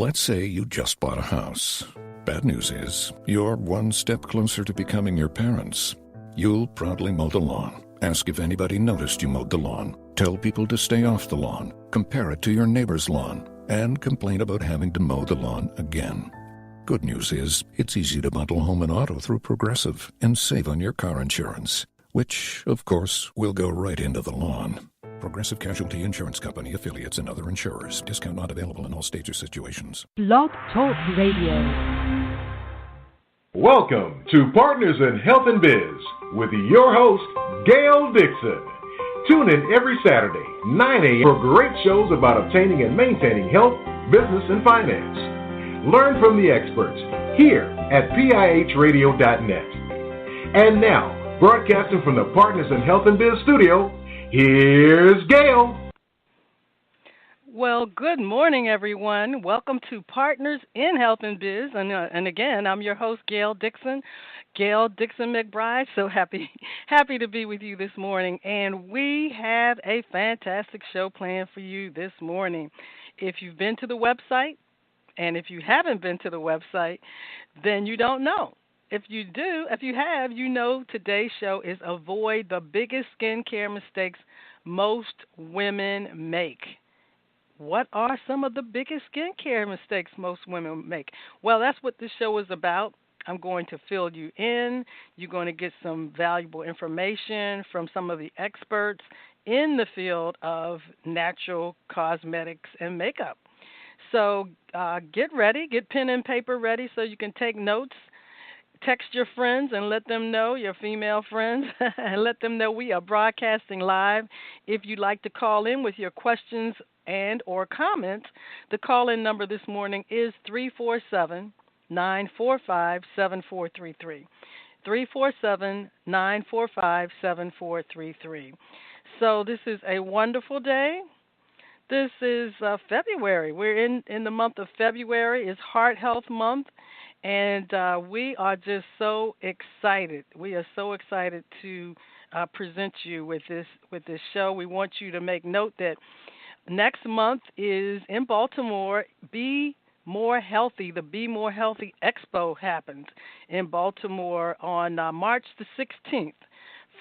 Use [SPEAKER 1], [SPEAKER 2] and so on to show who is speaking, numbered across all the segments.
[SPEAKER 1] Let's say you just bought a house. Bad news is, you're one step closer to becoming your parents. You'll proudly mow the lawn, ask if anybody noticed you mowed the lawn, tell people to stay off the lawn, compare it to your neighbor's lawn, and complain about having to mow the lawn again. Good news is, it's easy to bundle home and auto through Progressive and save on your car insurance, which, of course, will go right into the lawn. Progressive Casualty Insurance Company, affiliates, and other insurers. Discount not available in all states or situations.
[SPEAKER 2] Blog Talk Radio.
[SPEAKER 3] Welcome to Partners in Health and Biz with your host, Gail Dixon. Tune in every Saturday, 9 a.m. for great shows about obtaining and maintaining health, business, and finance. Learn from the experts here at PIHradio.net. And now, broadcasting from the Partners in Health and Biz studio, here's Gail.
[SPEAKER 4] Well, good morning, everyone. Welcome to Partners in Health and Biz. And again, I'm your host, Gail Dixon McBride. So happy to be with you this morning. And we have a fantastic show planned for you this morning. If you've been to the website, and if you haven't been to the website, then you don't know. If you have, you know today's show is Avoid the Biggest Skincare Mistakes Most Women Make. What are some of the biggest skincare mistakes most women make? Well, that's what this show is about. I'm going to fill you in. You're going to get some valuable information from some of the experts in the field of natural cosmetics and makeup. So get ready, get pen and paper ready so you can take notes. Text your friends and let them know, your female friends, and let them know we are broadcasting live. If you'd like to call in with your questions and or comments, the call-in number this morning is 347-945-7433. 347-945-7433. So this is a wonderful day. This is February. We're in the month of February. It's Heart Health Month, and we are just so excited. We are so excited to present you with this show. We want you to make note that next month is in Baltimore. Be More Healthy. The Be More Healthy Expo happens in Baltimore on March the 16th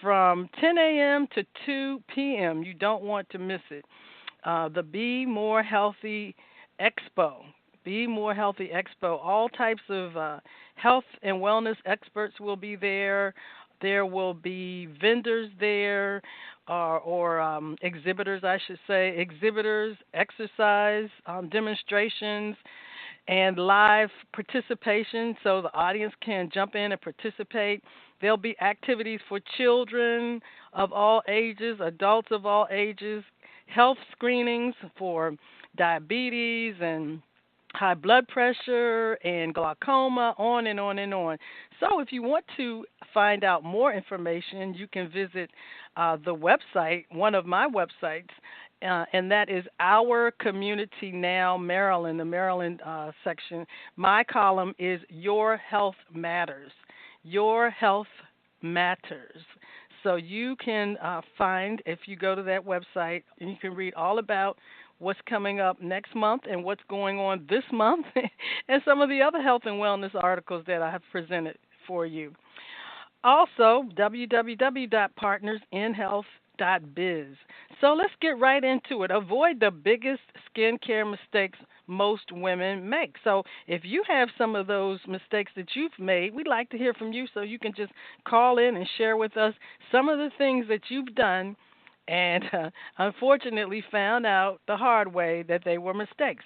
[SPEAKER 4] from 10 a.m. to 2 p.m. You don't want to miss it. The Be More Healthy Expo. Be More Healthy Expo. All types of health and wellness experts will be there. There will be vendors there, or exhibitors, I should say. Exhibitors, exercise demonstrations, and live participation so the audience can jump in and participate. There'll be activities for children of all ages, adults of all ages, health screenings for diabetes and high blood pressure and glaucoma, on and on and on. So if you want to find out more information, you can visit the website, one of my websites, and that is Our Community Now Maryland, the Maryland section. My column is Your Health Matters. Your Health Matters. So you can find, if you go to that website, and you can read all about what's coming up next month and what's going on this month and some of the other health and wellness articles that I have presented for you. Also, www.partnersinhealth.biz. So let's get right into it. Avoid the biggest skincare mistakes most women make. So if you have some of those mistakes that you've made, we'd like to hear from you, so you can just call in and share with us some of the things that you've done and unfortunately found out the hard way that they were mistakes.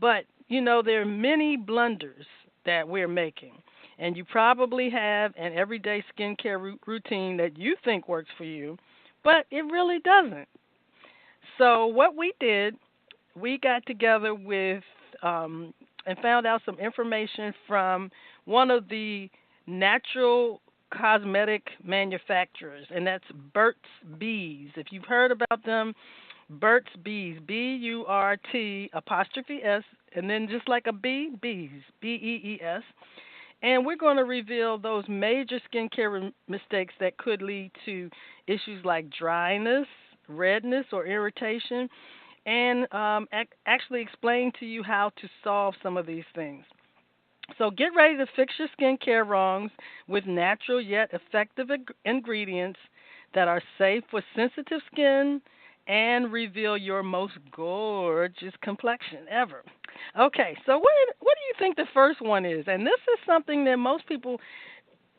[SPEAKER 4] But, you know, there are many blunders that we're making, and you probably have an everyday skincare routine that you think works for you, but it really doesn't. So what we did, we got together with and found out some information from one of the natural cosmetic manufacturers, and that's Burt's Bees. If you've heard about them, Burt's Bees, BURT''S, and then just like a bee, bees, BEES. And we're going to reveal those major skincare mistakes that could lead to issues like dryness, redness, or irritation. and actually explain to you how to solve some of these things. So get ready to fix your skincare wrongs with natural yet effective ingredients that are safe for sensitive skin and reveal your most gorgeous complexion ever. Okay, so what do you think the first one is? And this is something that most people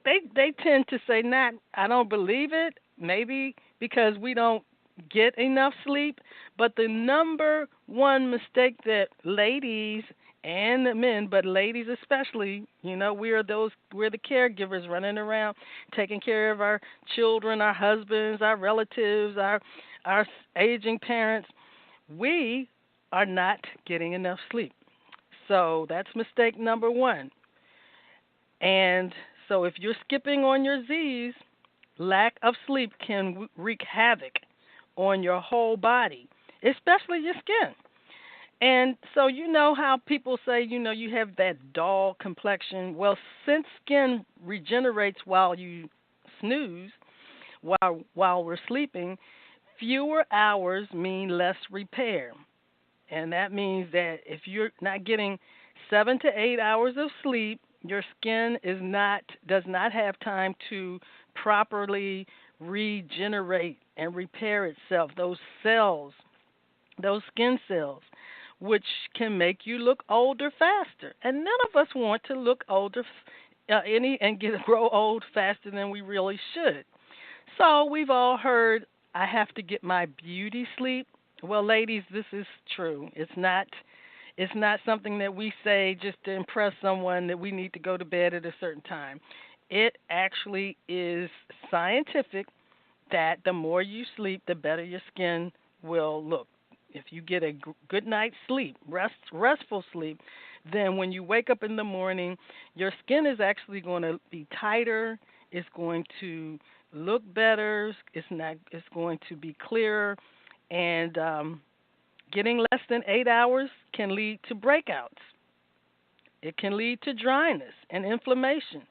[SPEAKER 4] they tend to say, "Not, I don't believe it." Maybe because we don't get enough sleep. But the number one mistake that ladies and the men, but ladies especially, we're the caregivers running around taking care of our children, our husbands, our relatives, our aging parents. We are not getting enough sleep. So that's mistake number one. And so if you're skipping on your Z's, lack of sleep can wreak havoc on your whole body, especially your skin. And so you know how people say, you have that dull complexion. Well, since skin regenerates while you snooze, while we're sleeping, fewer hours mean less repair. And that means that if you're not getting 7 to 8 hours of sleep, your skin does not have time to properly regenerate and repair itself. Those cells, those skin cells, which can make you look older faster. And none of us want to look older and grow old faster than we really should. So we've all heard, I have to get my beauty sleep. Well, ladies, this is true. It's not something that we say just to impress someone that we need to go to bed at a certain time. It actually is scientific that the more you sleep, the better your skin will look. If you get a good night's sleep, restful sleep, then when you wake up in the morning, your skin is actually going to be tighter. It's going to look better. It's going to be clearer, and getting less than 8 hours can lead to breakouts. It can lead to dryness and inflammation.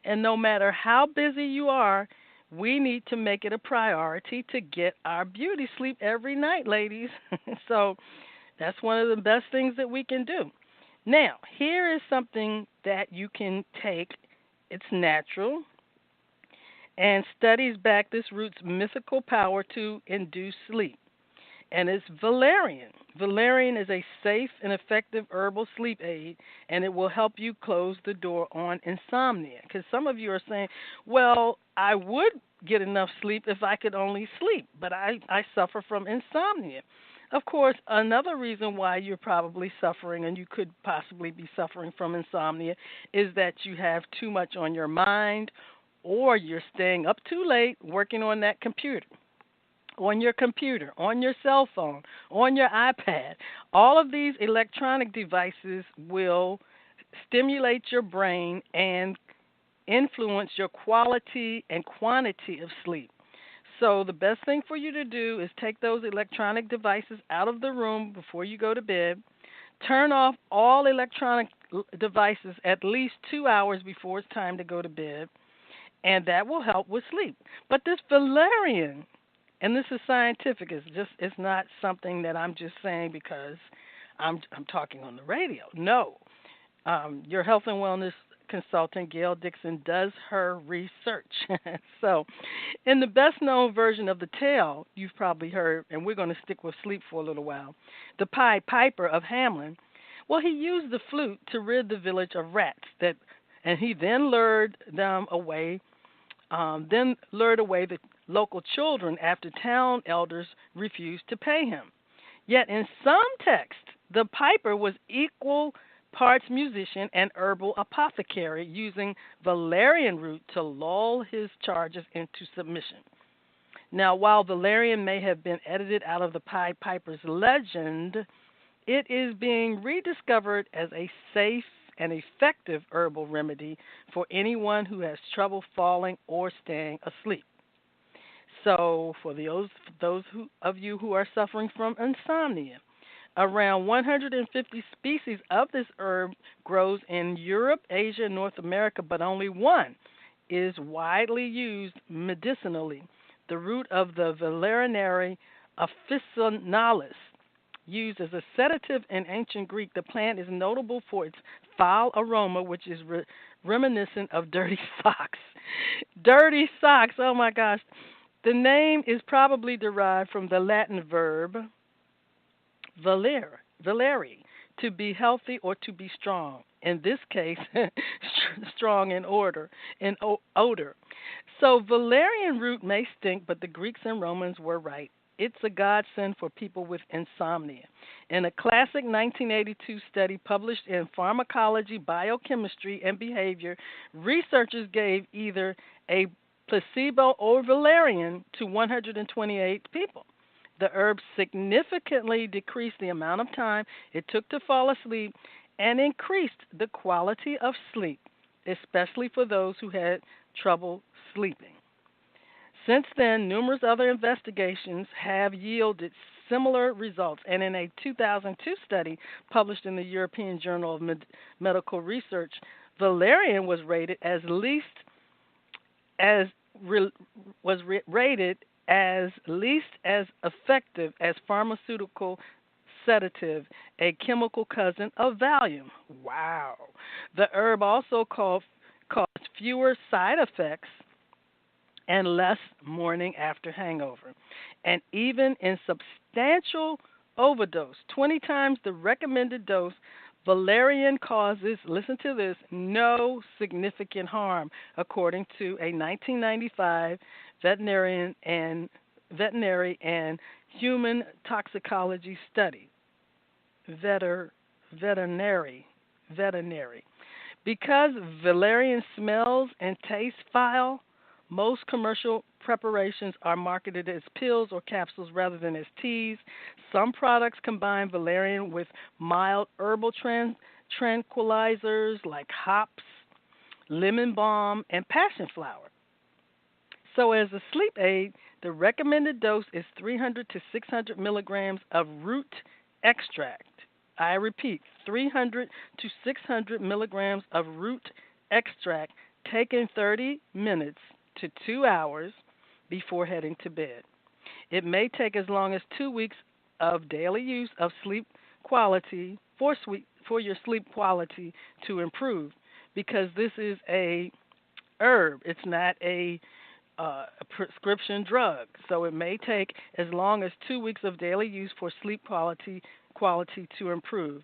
[SPEAKER 4] And no matter how busy you are, we need to make it a priority to get our beauty sleep every night, ladies. So that's one of the best things that we can do. Now, here is something that you can take. It's natural, and studies back this root's mythical power to induce sleep. And it's valerian. Valerian is a safe and effective herbal sleep aid, and it will help you close the door on insomnia. Because some of you are saying, well, I would get enough sleep if I could only sleep, but I suffer from insomnia. Of course, another reason why you're probably suffering, and you could possibly be suffering from insomnia, is that you have too much on your mind, or you're staying up too late working on that computer. On your computer, on your cell phone, on your iPad. All of these electronic devices will stimulate your brain and influence your quality and quantity of sleep. So the best thing for you to do is take those electronic devices out of the room before you go to bed. Turn off all electronic devices at least 2 hours before it's time to go to bed, and that will help with sleep. But this valerian, and this is scientific. It's not something that I'm just saying because I'm talking on the radio. No, your health and wellness consultant Gail Dixon does her research. So, in the best known version of the tale you've probably heard, and we're going to stick with sleep for a little while, the Pied Piper of Hamelin. Well, he used the flute to rid the village of rats and he then lured away the local children after town elders refused to pay him. Yet in some texts, the piper was equal parts musician and herbal apothecary, using valerian root to lull his charges into submission. Now, while valerian may have been edited out of the Pied Piper's legend, it is being rediscovered as a safe and effective herbal remedy for anyone who has trouble falling or staying asleep. So for those of you who are suffering from insomnia, around 150 species of this herb grows in Europe, Asia, and North America, but only one is widely used medicinally, the root of the Valerianaria officinalis. Used as a sedative in ancient Greek, the plant is notable for its foul aroma, which is reminiscent of dirty socks. Dirty socks, oh my gosh. The name is probably derived from the Latin verb valeri, to be healthy or to be strong. In this case, strong in odor. So valerian root may stink, but the Greeks and Romans were right. It's a godsend for people with insomnia. In a classic 1982 study published in Pharmacology, Biochemistry, and Behavior, researchers gave either a placebo or valerian to 128 people. The herb significantly decreased the amount of time it took to fall asleep and increased the quality of sleep, especially for those who had trouble sleeping. Since then, numerous other investigations have yielded similar results, and in a 2002 study published in the European Journal of Medical Research, valerian was rated as least as effective as pharmaceutical sedative, a chemical cousin of Valium. Wow. The herb also caused fewer side effects and less morning after hangover. And even in substantial overdose, 20 times the recommended dose, valerian causes, listen to this, no significant harm, according to a 1995 veterinary and human toxicology study. Veterinary. Because valerian smells and tastes foul, most commercial preparations are marketed as pills or capsules rather than as teas. Some products combine valerian with mild herbal tranquilizers like hops, lemon balm, and passion flower. So as a sleep aid, the recommended dose is 300 to 600 milligrams of root extract. I repeat, 300 to 600 milligrams of root extract taken 30 minutes to 2 hours before heading to bed. It may take as long as 2 weeks of daily use of sleep quality for your sleep quality to improve, because this is a herb. It's not a prescription drug. So it may take as long as 2 weeks of daily use for sleep quality to improve.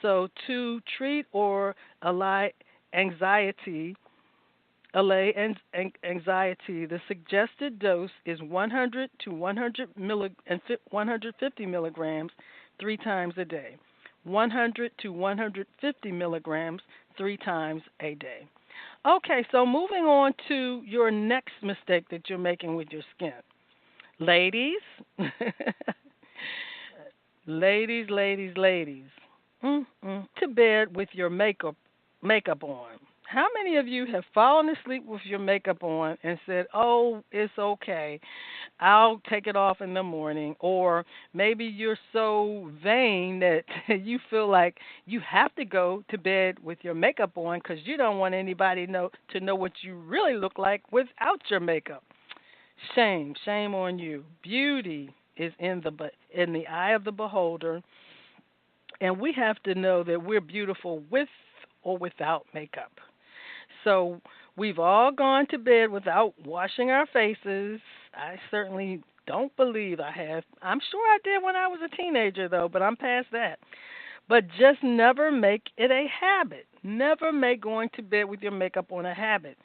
[SPEAKER 4] So to treat or allay anxiety, the suggested dose is 100 to 150 milligrams 3 times a day. 100 to 150 milligrams 3 times a day. Okay, so moving on to your next mistake that you're making with your skin. Ladies, ladies, to bed with your makeup on. How many of you have fallen asleep with your makeup on and said, oh, it's okay, I'll take it off in the morning? Or maybe you're so vain that you feel like you have to go to bed with your makeup on because you don't want anybody to know what you really look like without your makeup. Shame on you. Beauty is in the eye of the beholder, and we have to know that we're beautiful with or without makeup. So we've all gone to bed without washing our faces. I certainly don't believe I have. I'm sure I did when I was a teenager, though, but I'm past that. But just never make it a habit. Never make going to bed with your makeup on a habit.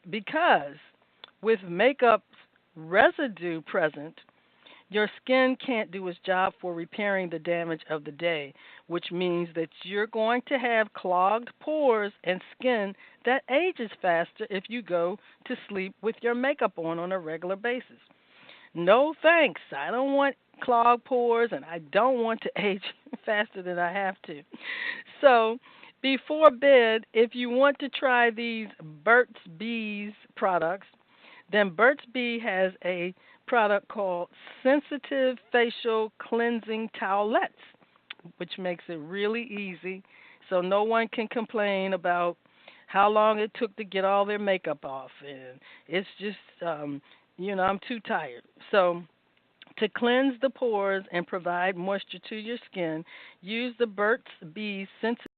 [SPEAKER 4] Because with makeup's residue present, your skin can't do its job for repairing the damage of the day, which means that you're going to have clogged pores and skin that ages faster if you go to sleep with your makeup on a regular basis. No thanks. I don't want clogged pores, and I don't want to age faster than I have to. So before bed, if you want to try these Burt's Bees products, then Burt's Bee has a product called Sensitive Facial Cleansing Towelettes, which makes it really easy, so no one can complain about how long it took to get all their makeup off. And it's just, I'm too tired. So To cleanse the pores and provide moisture to your skin, use the Burt's Bees sensitive